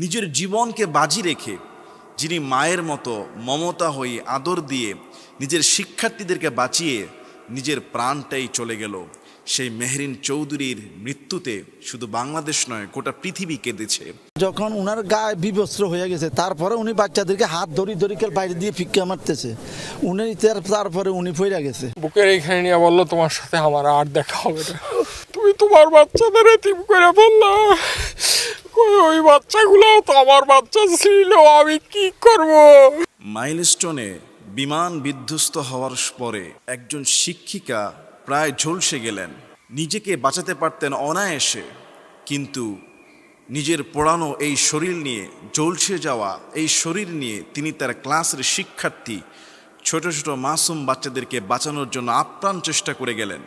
নিজের জীবনকে বাজি রেখে যিনি মায়ের মতো মমতা হয়ে আদর দিয়ে নিজের শিক্ষার্থীদেরকে বাঁচিয়ে নিজের প্রাণটাই চলে গেল, সেই মেহরিন চৌধুরীর মৃত্যুতে শুধু বাংলাদেশ নয় গোটা পৃথিবী কেঁদেছে। যখন উনার গায়ে বিবস্ত্র হয়ে গেছে, তারপরে উনি বাচ্চাদেরকে হাত ধরি বাইরে দিয়ে ফিক্কা মারতেছে, উনি তারপরে উনি পড়ে গেছে। বুকের এইখানে নিয়ে বললো, তোমার সাথে আমার আর দেখা হবে না, তুমি তোমার বাচ্চাদের এতিম করে বললা। ওই বাচ্চাগুলো তো আমার বাচ্চা ছিল, আমি কি করব? মাইলস্টোনে বিমান বিধ্বস্ত হওয়ার পরে একজন শিক্ষিকা প্রায় ঝলসে গেলেন। নিজেকে বাঁচাতে পারতেন অনায়াসে, কিন্তু নিজের পোড়ানো এই শরীর নিয়ে, ঝলসে যাওয়া এই শরীর নিয়ে তিনি তার ক্লাসের শিক্ষার্থী ছোট ছোট মাসুম বাচ্চাদেরকে বাঁচানোর জন্য আপ্রাণ চেষ্টা করে গেলেন।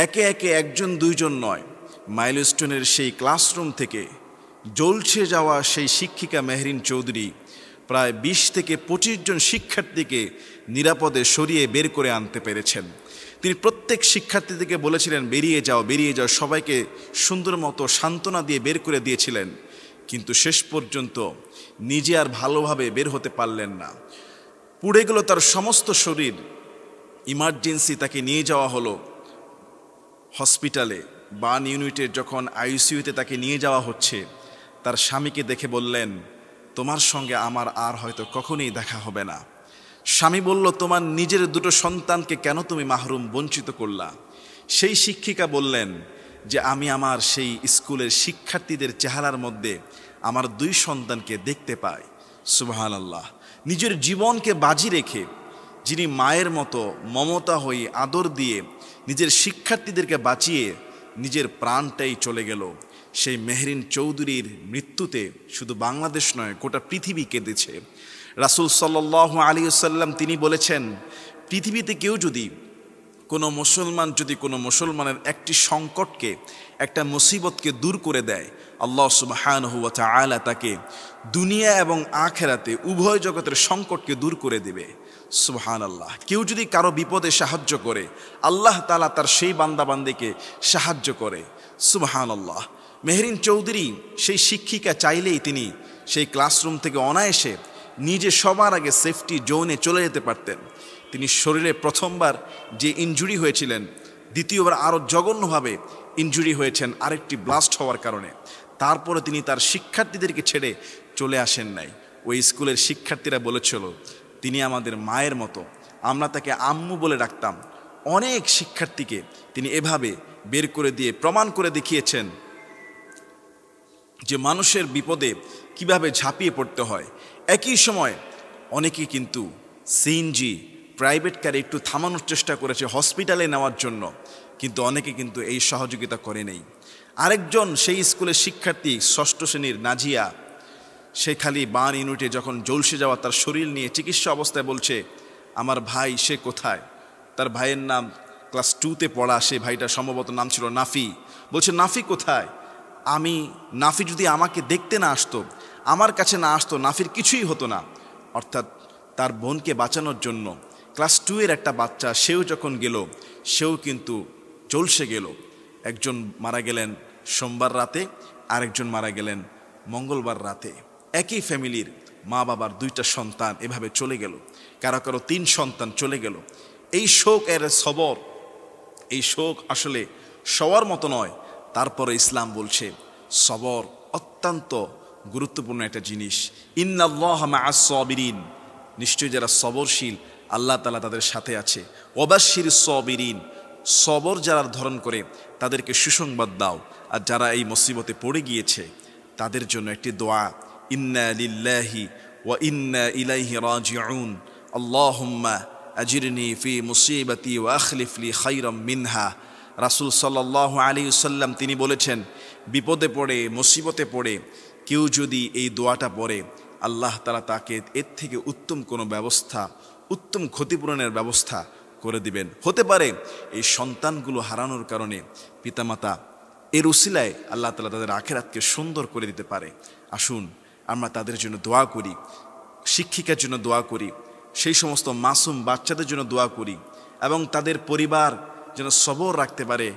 একে একে একজন দুইজন নয়, মাইলস্টোনের সেই ক্লাসরুম থেকে জ্বলছে যাওয়া সেই শিক্ষিকা মেহরিন চৌধুরী প্রায় 20 থেকে 25 জন শিক্ষার্থীকে নিরাপদে সরিয়ে বের করে আনতে পেরেছেন। তিনি প্রত্যেক শিক্ষার্থীদেরকে বলেছিলেন, বেরিয়ে যাও, বেরিয়ে যাও, সবাইকে সুন্দর মতো সান্ত্বনা দিয়ে বের করে দিয়েছিলেন। কিন্তু শেষ পর্যন্ত নিজে আর ভালোভাবে বের হতে পারলেন না। পুড়ে গেল তার সমস্ত শরীর। ইমার্জেন্সি তাকে নিয়ে যাওয়া হলো হসপিটালে। বার্ন ইউনিটের যখন আইসিইউতে তাকে নিয়ে যাওয়া হচ্ছে, তার স্বামীকে দেখে বললেন, তোমার সঙ্গে আমার আর হয়তো কখনোই দেখা হবে না। স্বামী বলল, তোমার নিজের দুটো সন্তানকে কেন তুমি মাহরুম, বঞ্চিত করলা? সেই শিক্ষিকা বললেন যে আমি আমার সেই স্কুলের শিক্ষার্থীদের চেহারার মধ্যে আমার 2 সন্তানকে দেখতে পাই। সুবহানাল্লাহ। নিজের জীবনকে বাজি রেখে যিনি মায়ের মতো মমতা হয়ে আদর দিয়ে নিজের শিক্ষার্থীদেরকে বাঁচিয়ে নিজের প্রাণটাই চলে গেল, সেই মেহরিন চৌধুরীর মৃত্যুতে শুধু বাংলাদেশ নয় গোটা পৃথিবী কেঁদেছে। রাসূল সাল্লাল্লাহু আলাইহি ওয়াসাল্লাম তিনি বলেছেন, পৃথিবীতে কেউ যদি কোনো মুসলমানের একটি সংকটকে, একটা মুসিবতকে দূর করে দেয়, আল্লাহ সুবহানাহু ওয়া তাআলা তাকে দুনিয়া এবং আখিরাতে উভয় জগতের সংকটকে দূর করে দেবে। সুবহানাল্লাহ। কেউ যদি কারো বিপদে সাহায্য করে, আল্লাহ তাআলা তার সেই বান্দাবান্দিকে সাহায্য করে। সুবহানাল্লাহ। মেহরিন চৌধুরী সেই শিক্ষিকা চাইলেই তিনি সেই ক্লাসরুম থেকে অনায়াসে নিজে সবার আগে সেফটি জোনে চলে যেতে পারতেন। তিনি শরীরে প্রথমবার যে ইনজুরি হয়েছিলেন, দ্বিতীয়বার আরও জঘন্যভাবে ইনজুরি হয়েছেন আরেকটি ব্লাস্ট হওয়ার কারণে। তারপরে তিনি তার শিক্ষার্থীদেরকে ছেড়ে চলে আসেন নাই। ওই স্কুলের শিক্ষার্থীরা বলেছিল, তিনি আমাদের মায়ের মতো, আমরা তাকে আম্মু বলে ডাকতাম। অনেক শিক্ষার্থীকে তিনি এভাবে বের করে দিয়ে প্রমাণ করে দেখিয়েছেন যে মানুষের বিপদে কিভাবে ঝাঁপিয়ে পড়তে হয়। একই সময় অনেকে কিন্তু সিএনজি প্রাইভেট কারে একটু থামানোর চেষ্টা করেছে হসপিটালে নেওয়ার জন্য, কিন্তু অনেকে কিন্তু এই সহযোগিতা করে নেই। আরেকজন সেই স্কুলের শিক্ষার্থী 6ষ্ঠ শ্রেণীর নাজিয়া, সে খালি বার্ন ইউনিটে যখন ঝলসে যাওয়া তার শরীর নিয়ে চিকিৎসা অবস্থায় বলছে, আমার ভাই সে কোথায়? তার ভাইয়ের নাম ক্লাস 2তে পড়া, সে ভাইটা সম্ভবত নাম ছিল নাফি। বলছে, নাফি কোথায়? নাফি যদি আমাকে দেখতে না আসতো, আমার কাছে না আসতো, নাফির কিছুই হতো না। অর্থাৎ তার বোনকে বাঁচানোর জন্য ক্লাস 2-এর একটা বাচ্চা, সেও যখন গেল, সেও কিন্তু ঝলসে গেল। একজন মারা গেলেন সোমবার রাতে, আরেকজন মারা গেলেন মঙ্গলবার রাতে। একই ফ্যামিলির মা বাবার 2টা সন্তান এভাবে চলে গেল, কারো কারো 3 সন্তান চলে গেল। এই শোক এর সবর, এই শোক আসলে সবার মতো নয়। তারপরে ইসলাম বলছে সবর অত্যন্ত গুরুত্বপূর্ণ একটা জিনিস। ইন্নাল্লাহা মা'আস সাবিরিন, নিশ্চয়ই যারা সবরশীল আল্লাহ তাআলা তাদের সাথে আছে। ওয়াবাশশিরিস সাবিরিন, সবর যারা ধারণ করে তাদেরকে সুসংবাদ দাও। আর যারা এই মুসিবতে পড়ে গিয়েছে তাদের জন্য একটি দোয়া, ইন্না লিল্লাহি ওয়া ইন্না ইলাইহি রাজিউন, আল্লাহুম্মা আজিরনি ফি মুসিবাতি ওয়া আখলিফ লি খায়রাম মিনহা। রাসূল সাল্লাল্লাহু আলাইহি ওয়াসাল্লাম তিনি বলেছেন, বিপদে পড়ে, মুসিবতে পড়ে কেউ যদি এই দোয়াটা পড়ে, আল্লাহ তাআলা তাকে এর থেকে উত্তম কোনো ব্যবস্থা, উত্তম ক্ষতিপূরণের ব্যবস্থা করে দিবেন। হতে পারে এই সন্তানগুলো হারানোর কারণে পিতামাতা এর উসিলায় আল্লাহ তাআলা তাদের আখিরাতকে সুন্দর করে দিতে পারে। আসুন আমরা তাদের জন্য দোয়া করি, শিক্ষিকার জন্য দোয়া করি, সেই সমস্ত মাসুম বাচ্চাদের জন্য দোয়া করি, এবং তাদের পরিবার যেন সবর রাখতে পারে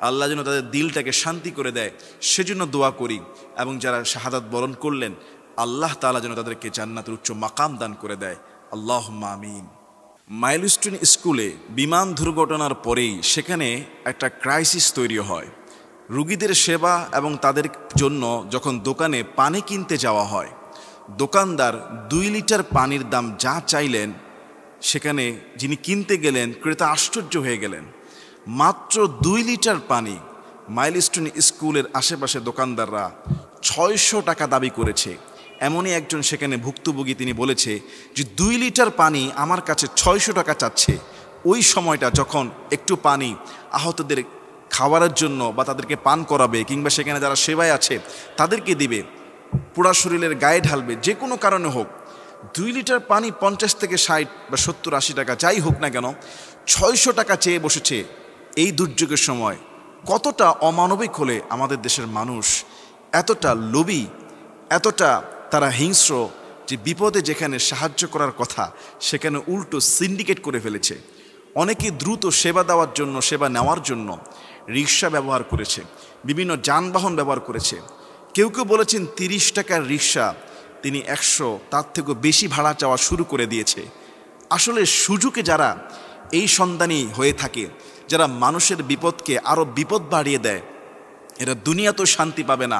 আল্লাহ যেন তাদের দিলটাকে শান্তি করে দেয় সেজন্য দোয়া করি। এবং যারা শাহাদাত বরণ করলেন আল্লাহ তাআলা যেন তাদেরকে জান্নাতের উচ্চ মাকাম দান করে দেয়, আল্লাহুম্মা আমিন। মাইলস্টোন স্কুলে বিমান দুর্ঘটনার পরেই সেখানে একটা ক্রাইসিস তৈরি হয়। রুগীদের সেবা এবং তাদের জন্য যখন দোকানে পানি কিনতে যাওয়া হয়, দোকানদার 2 লিটার পানির দাম যা চাইলেন, সেখানে যিনি কিনতে গেলেন ক্রেতা আশ্চর্য হয়ে গেলেন। মাত্র 2 লিটার পানি মাইলস্টোন স্কুলের আশেপাশে দোকানদাররা 600 টাকা দাবি করেছে। এমনই একজন সেখানে ভুক্তভোগী, তিনি বলেছে যে 2 লিটার পানি আমার কাছে 600 টাকা চাচ্ছে। ওই সময়টা যখন একটু পানি আহতদের খাবারের জন্য বা তাদেরকে পান করাবে কিংবা সেখানে যারা সেবায় আছে তাদেরকে দিবে, পোড়া শরীরের গায়ে ঢালবে, যে কোনো কারণে হোক, 2 লিটার পানি 50 থেকে 60 বা 70-80 টাকা যাই হোক না কেন 600 টাকা চেয়ে বসেছে। এই দুর্যোগের সময় কতটা অমানবিক হলে আমাদের দেশের মানুষ এতটা লোভী, এতটা তারা হিংস্র যে বিপদে যেখানে সাহায্য করার কথা সেখানে উল্টো সিন্ডিকেট করে ফেলেছে। অনেকে দ্রুত সেবা দেওয়ার জন্য, সেবা নেওয়ার জন্য রিক্সা ব্যবহার করেছে, বিভিন্ন যানবাহন ব্যবহার করেছে। কেউ কেউ বলেছেন 30 টাকার রিক্সা তিনি 100 তার থেকেও বেশি ভাড়া চাওয়া শুরু করে দিয়েছে। আসলে সুযোগে যারা এই সন্ধানী হয়ে থাকে, যারা মানুষের বিপদকে আরও বিপদ বাড়িয়ে দেয়, এরা দুনিয়াতেও শান্তি পাবে না,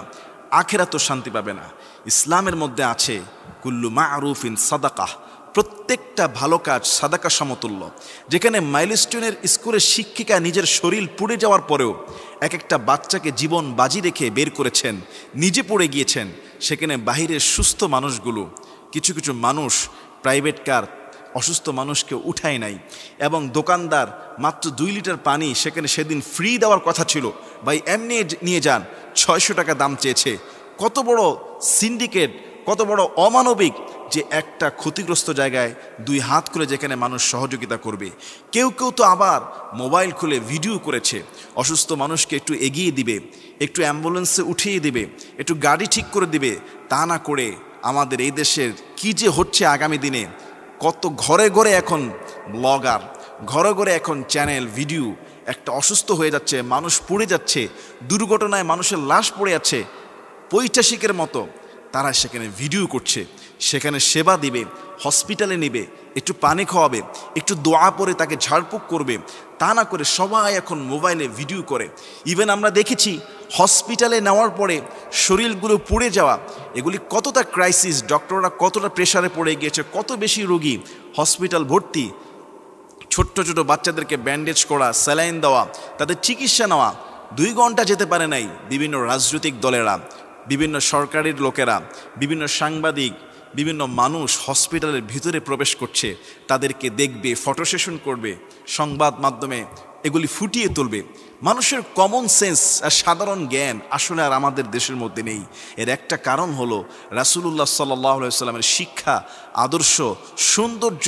আখিরাতেও শান্তি পাবে না। ইসলামের মধ্যে আছে কুল্লু মা'রুফিন সাদাকাহ, প্রত্যেকটা ভালো কাজ সাদাকা সমতুল্য। যেখানে মাইলস্টোনের স্কুলের শিক্ষিকা নিজের শরীর পুড়ে যাওয়ার পরেও এক একটা বাচ্চাকে জীবন বাজি রেখে বের করেছেন, নিজে পড়ে গিয়েছেন, সেখানে বাহিরের সুস্থ মানুষগুলো, কিছু কিছু মানুষ প্রাইভেট কার অসুস্থ মানুষকে উঠায় নাই। এবং দোকানদার মাত্র 2 লিটার পানি সেখানে সেদিন ফ্রি দেওয়ার কথা ছিল, ভাই এমনি নিয়ে যান, 600 টাকা দাম চেয়েছে। কত বড় সিন্ডিকেট, কত বড় অমানবিক যে একটা ক্ষতিগ্রস্ত জায়গায় 2 হাত খুলে যেখানে মানুষ সহযোগিতা করবে। কেউ কেউ তো আবার মোবাইল খুলে ভিডিও করেছে, অসুস্থ মানুষকে একটু এগিয়ে দিবে, একটু অ্যাম্বুলেন্সে উঠিয়ে দিবে, একটু গাড়ি ঠিক করে দিবে। তা না করে আমাদের এই দেশের কি যে হচ্ছে আগামী দিনে, কত ঘরে ঘরে এখন ব্লগার, ঘরে ঘরে এখন চ্যানেল, ভিডিও। একটা অসুস্থ হয়ে যাচ্ছে, মানুষ পড়ে যাচ্ছে, দুর্ঘটনায় মানুষের লাশ পড়ে যাচ্ছে, পৈশাচিকের মতো তারা সেখানে ভিডিও করছে, সেখানে সেবা দিবে, হসপিটালে নেবে, একটু পানি খাওয়াবে, একটু দোয়া পরে তাকে ঝাড়ফুঁক করবে। তা না করে সবাই এখন মোবাইলে ভিডিও করে। ইভেন আমরা দেখেছি হসপিটালে নেওয়ার পরে শরীরগুলো পুড়ে যাওয়া, এগুলি কতটা ক্রাইসিস, ডক্টররা কতটা প্রেশারে পড়ে গিয়েছে, কত বেশি রোগী হসপিটাল ভর্তি। ছোট্ট ছোট বাচ্চাদেরকে ব্যান্ডেজ করা, স্যালাইন দেওয়া, তাদের চিকিৎসা নেওয়া 2 ঘন্টা যেতে পারে নাই। বিভিন্ন রাজনৈতিক দলেরা, বিভিন্ন সরকারের লোকেরা, বিভিন্ন সাংবাদিক, বিভিন্ন মানুষ হসপিটালের ভিতরে প্রবেশ করছে, তাদেরকে দেখবে, ফটো সেশন করবে, সংবাদ মাধ্যমে এগুলি ফুটিয়ে তুলবে। মানুষের কমন সেন্স আর সাধারণ জ্ঞান আসলে আর আমাদের দেশের মধ্যে নেই। এর একটা কারণ হলো রাসূলুল্লাহ সাল্লাল্লাহু আলাইহি ওয়াসাল্লামের শিক্ষা, আদর্শ, সৌন্দর্য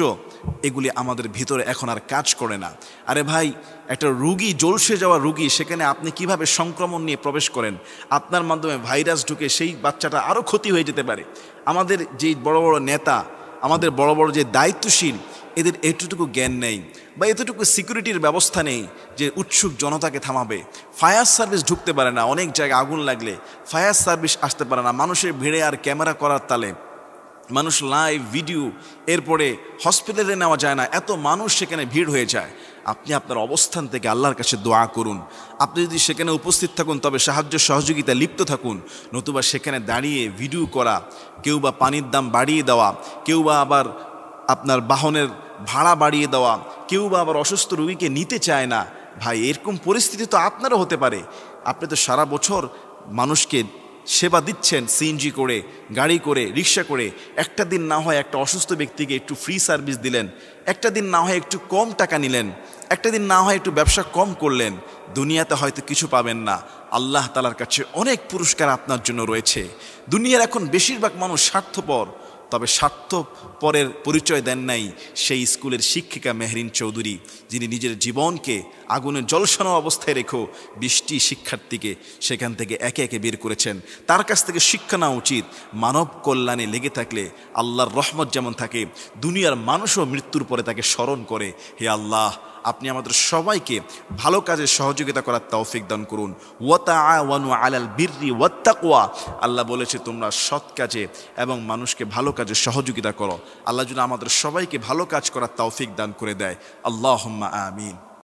এগুলি আমাদের ভিতরে এখন আর কাজ করে না। আরে ভাই, একটা রুগী, জলসে যাওয়া রুগী, সেখানে আপনি কিভাবে সংক্রমণ নিয়ে প্রবেশ করেন, আপনার মাধ্যমে ভাইরাস ঢুকে সেই বাচ্চাটা আরও ক্ষতি হয়ে যেতে পারে। আমাদের যে বড় বড় নেতা, আমাদের বড় বড় যে দায়িত্বশীল, এদের এতটুকু জ্ঞান নেই বা এতটুকু সিকিউরিটির ব্যবস্থা নেই যে উৎসুক জনতাকে থামাবে। ফায়ার সার্ভিস ঢুকতে পারে না, অনেক জায়গায় আগুন লাগলে ফায়ার সার্ভিস আসতে পারে না। মানুষের ভিড়ে আর ক্যামেরা করার তালে মানুষ লাইভ ভিডিও, এরপরে হসপিটালে নেওয়া যায় না, এত মানুষ সেখানে ভিড় হয়ে যায়। আপনি আপনার অবস্থান থেকে আল্লাহর কাছে দোয়া করুন। আপনি যদি সেখানে উপস্থিত থাকুন তবে সাহায্য সহযোগিতায় লিপ্ত থাকুন, নতুবা সেখানে দাঁড়িয়ে ভিডিও করা, কেউ বা পানির দাম বাড়িয়ে দেওয়া, কেউ বা আবার আপনার বাহনের ভাড়া বাড়িয়ে দেওয়া, কেউ বা আবার অসুস্থ রোগীকে নিতে চায় না। ভাই, এরকম পরিস্থিতি তো আপনারও হতে পারে। আপনি তো সারা বছর মানুষকে সেবা দিচ্ছেন, সিএনজি করে, গাড়ি করে, রিক্সা করে। একটা দিন না হয় একটা অসুস্থ ব্যক্তিকে একটু ফ্রি সার্ভিস দিলেন, একটা দিন না হয় একটু কম টাকা নিলেন, একটা দিন না হয় একটু ব্যবসা কম করলেন। দুনিয়াতে হয়তো কিছু পাবেন না, আল্লাহ তাআলার কাছে অনেক পুরস্কার আপনার জন্য রয়েছে। দুনিয়ার এখন বেশিরভাগ মানুষ স্বার্থপর, তবে স্বার্থপরের পরিচয় দেন নাই সেই স্কুলের শিক্ষিকা মেহরিন চৌধুরী, যিনি নিজের জীবনকে আগুনে ঝলসানো অবস্থায় রেখেও 20টি শিক্ষার্থীকে সেখান থেকে একে একে বের করেছেন। তার কাছ থেকে শিক্ষা নেওয়া উচিত। মানব কল্যাণে লেগে থাকলে আল্লাহর রহমত যেমন থাকে, দুনিয়ার মানুষও মৃত্যুর পরে তাকে স্মরণ করে, হে আল্লাহ আপনি আমাদের সবাইকে ভালো কাজে সহযোগিতা করার তৌফিক দান করুন। ওয়া তাআওয়ানু আলাল বিররি ওয়াত তাকওয়া, আল্লাহ বলেছে তোমরা সৎ কাজে এবং মানুষকে ভালো কাজে সহযোগিতা করো। আল্লাহ যেন আমাদের সবাইকে ভালো কাজ করার তৌফিক দান করে দেয়। আল্লাহুম্মা আমিন।